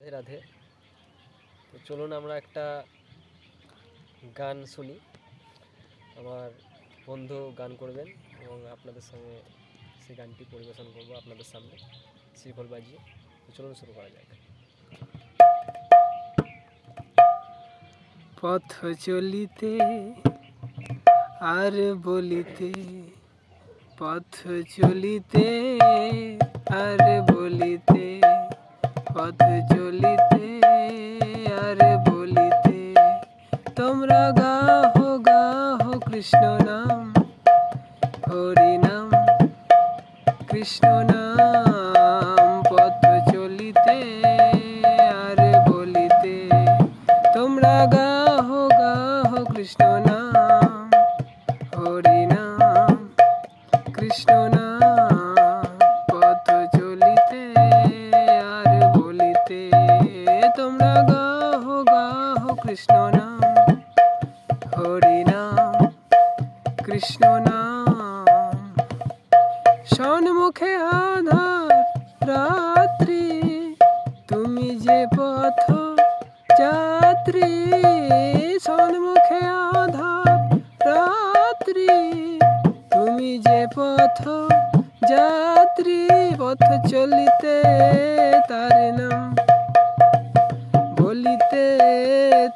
রাধে রাধে। তো চলুন আমরা একটা গান শুনি। আমার বন্ধু গান করবেন এবং আপনাদের সঙ্গে সেই গানটি পরিবেশন করব আপনাদের সামনে শ্রীফল বাজিয়ে। তো চলুন শুরু করা যাক। পথ চলিতে আর বলিতে, পথ চলিতে আর বলিতে, পথ চলিতে আর বলিতে, তোমরা গাহো গাহো কৃষ্ণ নাম, হরি নাম, কৃষ্ণ নাম। পথ চলিতে আর বলিতে, তোমরা গাহো গাহো কৃষ্ণ নাম, হরি নাম, কৃষ্ণ নাম। পথ চলিতে আর বলিতে, তোমরা গাহো গাহো কৃষ্ণ নাম, হরি নাম, কৃষ্ণ নাম। সন্মুখে আধার রাত্রি, তুমি যে পথ যাত্রী। সন্মুখে আধার রাত্রি, তুমি যে পথ যাত্রী। পথ চলিতে তার নাম, বলিতে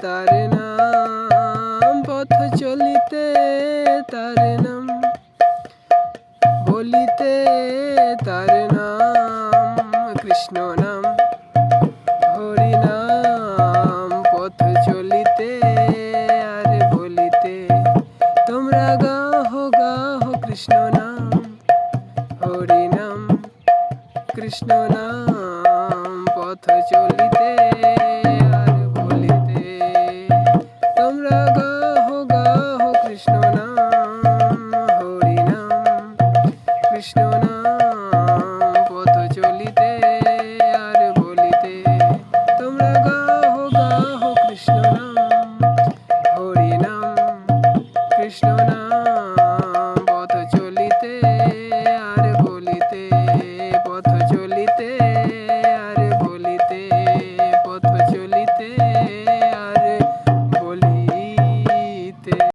তার নাম। পথ চলিতে তার নাম, বলিতে তার নাম, কৃষ্ণ নাম, হরি নাম। পথ চলিতে আর বলিতে, তোমরা গাহো গাহো কৃষ্ণ নাম, হরি নাম, কৃষ্ণ নাম। পথ চলিতে আর বলিতে, তোমরা গাহো গাহো কৃষ্ণ নাম, হরি নাম, কৃষ্ণ নাম। পথ চলিতে আর বলিতে, তোমরা গাহো গাহো কৃষ্ণ নাম, হরি নাম, কৃষ্ণ নাম। পথ চলিতে আর বলিতে, পথ